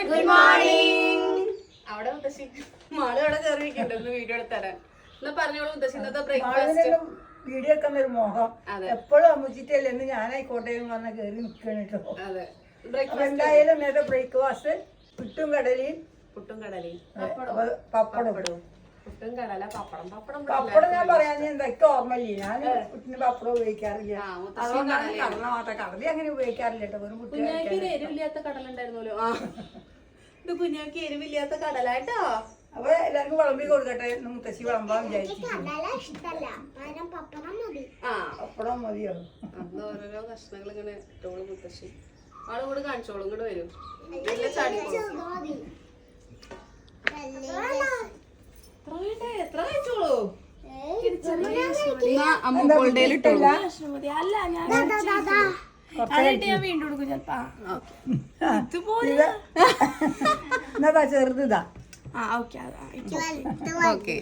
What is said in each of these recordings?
Good morning. അവിടെ മുത്തശ്ശി mall അവിടെ കയറിയിരിക്കുന്നുണ്ട്. ഒന്ന് വീഡിയോ എടുത്തരാൻ എന്നാ പറഞ്ഞോളൂ മുത്തശ്ശി. ഇന്നത്തെ ബ്രേക്ക്ഫാസ്റ്റ് വീഡിയോ ഒക്കെ ഒരു മോഹം എപ്പോഴും അമ്മച്ചിട്ടല്ലേ എന്ന് ഞാനായിക്കോട്ടെ എന്ന് പറഞ്ഞ കയറി നിൽക്കണം കേട്ടോ. അതെ, എന്തായാലും നേരത്തെ ബ്രേക്ക്ഫാസ്റ്റ് പുട്ടും കടലയും പപ്പടവും. പുട്ടും കടല പപ്പടം. പപ്പടം ഞാൻ പറയാൻ എന്തൊക്കെ ഓർമ്മയില്ലേ, ഞാൻ പുട്ടിന് പപ്പടം ഉപയോഗിക്കാറില്ല. അതുകൊണ്ടാണ് കടല മാത്രം. കടല അങ്ങനെ ഉപയോഗിക്കാറില്ല കേട്ടോ. വെറും പുട്ട് എരിവില്ലാത്ത കടല ഉണ്ടായിരുന്നല്ലോ. ഇത് കുഞ്ഞാക്ക് എരിവില്ലാത്ത കടലായിട്ടോ. അപ്പൊ എല്ലാവർക്കും വിളമ്പി കൊടുക്കട്ടെ. മുത്തശ്ശി വിളമ്പാൻ വിചാരിച്ചു. പപ്പടം മതിയോ? ഓരോരോ കഷ്ണങ്ങൾ ഇങ്ങനെ ഇട്ടോളൂ മുത്തശ്ശി. ആളും കൂടെ കാണിച്ചോളൂ. ഇങ്ങോട്ട് വരും. നല്ല ചാടിക്കോളൂ. എത്ര കഴിച്ചോളൂ. എന്നതാ ചെറുതാ.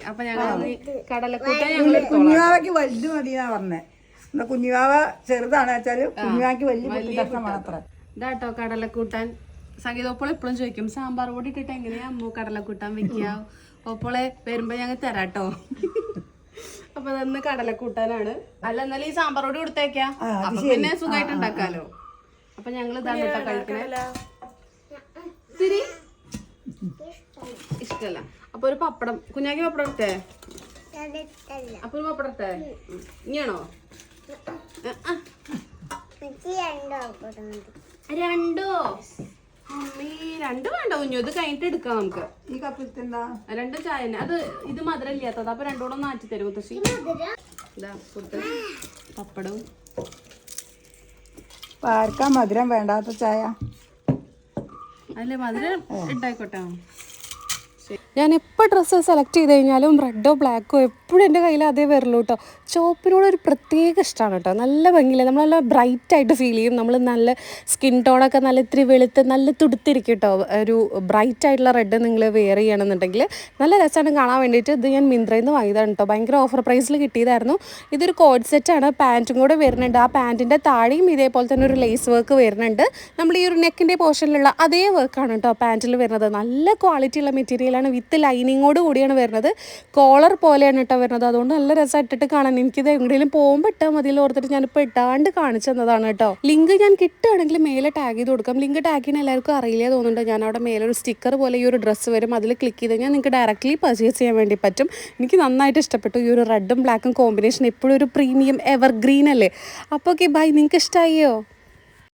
അപ്പൊ ഞങ്ങൾ കടലക്കൂട്ട കുഞ്ഞുവാവയ്ക്ക് വലുത് മതിയാ പറഞ്ഞേ. എന്നാ കുഞ്ഞുവാവ ചെറുതാണ് വെച്ചാല് കുഞ്ഞുവാക്ക് വലിയ കഷ്ണം മാത്രം. ഇതാട്ടോ കടലക്കൂട്ടാൻ. സംഗീതോപ്പോൾ എപ്പോഴും ചോദിക്കും സാമ്പാർ പൊടി ഇട്ടിട്ട് എങ്ങനെയാ അമ്മു കടലക്കൂട്ടാൻ വെക്കുക. ഓപ്പോളെ വരുമ്പോ ഞങ്ങൾ തരാട്ടോ. അപ്പൊ അതൊന്ന് കടലക്കൂട്ടാനാണ്. അല്ല എന്നാലും ഈ സാമ്പാർ പൊടി കൊടുത്തേക്കാ. അപ്പൊ പിന്നെ സുഖമായിട്ട് ഉണ്ടാക്കാലോ. അപ്പൊ ഞങ്ങൾ ഇതാണ് കേട്ടോ കഴിക്കണേ. ഇഷ്ടല്ല. അപ്പൊ ഒരു പപ്പടം. കുഞ്ഞാക്കി പപ്പടം എടുത്തേ. അപ്പൊ ഒരു പപ്പടം എടുത്തേ. ഇനിയാണോ? രണ്ടോ? അമ്മേ രണ്ട് വേണ്ട കുഞ്ഞു. ഇത് കഴിഞ്ഞിട്ട് എടുക്കാം നമുക്ക്. ഈ കപ്പിലത്തെ എന്താ? രണ്ടും ചായ തന്നെ. അത് ഇത് മധുരം ഇല്ലാത്തത്. അപ്പൊ രണ്ടോടെ മാറ്റി തരും മുത്തശ്ശി. ഇതാ പുട്ട് പപ്പടവും. ആർക്കാ മധുരം വേണ്ടാത്ത ചായ? അല്ലേ മധുരം ഇട്ടായിക്കോട്ടെ. ഞാൻ എപ്പോൾ ഡ്രസ്സ് സെലക്ട് ചെയ്ത് കഴിഞ്ഞാലും റെഡോ ബ്ലാക്കോ എപ്പോഴും എൻ്റെ കയ്യിൽ അതേ വരുള്ളൂ കേട്ടോ. ചോപ്പിനോട് ഒരു പ്രത്യേക ഇഷ്ടമാണ് കേട്ടോ. നല്ല ഭംഗിയില്ല, നമ്മൾ നല്ല ബ്രൈറ്റായിട്ട് ഫീൽ ചെയ്യും. നമ്മൾ നല്ല സ്കിൻ ടോണൊക്കെ നല്ല ഇത്തിരി വെളുത്ത് നല്ല തുടുത്തിരിക്കും കേട്ടോ. ഒരു ബ്രൈറ്റ് ആയിട്ടുള്ള റെഡ് നിങ്ങൾ വെയർ ചെയ്യണമെന്നുണ്ടെങ്കിൽ നല്ല രസമാണ് കാണാൻ വേണ്ടിയിട്ട്. ഇത് ഞാൻ മിന്ത്രയിൽ നിന്ന് വാങ്ങിയതാണ് കേട്ടോ. ഭയങ്കര ഓഫർ പ്രൈസിൽ കിട്ടിയതായിരുന്നു. ഇതൊരു കോഡ് സെറ്റാണ്. പാൻറ്റും കൂടെ വരുന്നുണ്ട്. ആ പാൻറ്റിൻ്റെ താഴെയും ഇതേപോലെ തന്നെ ഒരു ലേസ് വർക്ക് വരുന്നുണ്ട്. നമ്മൾ ഈ ഒരു നെക്കിൻ്റെ പോർഷനിലുള്ള അതേ വർക്കാണ് കേട്ടോ പാൻറ്റിൽ വരുന്നത്. നല്ല ക്വാളിറ്റിയുള്ള മെറ്റീരിയലാണ്. വിത്ത് ലൈനിങ്ങോട് കൂടിയാണ് വരുന്നത്. കോളർ പോലെയാണ് കേട്ടോ വരുന്നത്. അതുകൊണ്ട് നല്ല രസം ഇട്ടിട്ട് കാണാൻ. എനിക്കിത് എവിടെയെങ്കിലും പോകുമ്പോൾ ഇട്ടാൽ മതിയിൽ ഓർത്തിട്ട് ഞാനിപ്പോൾ ഇട്ടാണ്ട് കാണിച്ചു തന്നതാണ് കേട്ടോ. ലിങ്ക് ഞാൻ കിട്ടുകയാണെങ്കിൽ മേലെ ടാഗ് ചെയ്ത് കൊടുക്കാം. ലിങ്ക് ടാഗ് ചെയ്യാൻ എല്ലാവർക്കും അറിയില്ല തോന്നുന്നുണ്ട്. ഞാൻ അവിടെ മേലെ ഒരു സ്റ്റിക്കർ പോലെ ഈ ഒരു ഡ്രസ്സ് വരും. അതിൽ ക്ലിക്ക് ചെയ്ത് കഴിഞ്ഞാൽ നിങ്ങൾക്ക് ഡയറക്റ്റ്ലി പർച്ചേസ് ചെയ്യാൻ വേണ്ടി പറ്റും. എനിക്ക് നന്നായിട്ട് ഇഷ്ടപ്പെട്ടു ഈ ഒരു റെഡും ബ്ലാക്കും കോമ്പിനേഷൻ. എപ്പോഴും ഒരു പ്രീമിയം എവർഗ്രീൻ അല്ലേ. അപ്പോൾ ഓക്കെ ബൈ. നിങ്ങൾക്ക് ഇഷ്ടമായോ?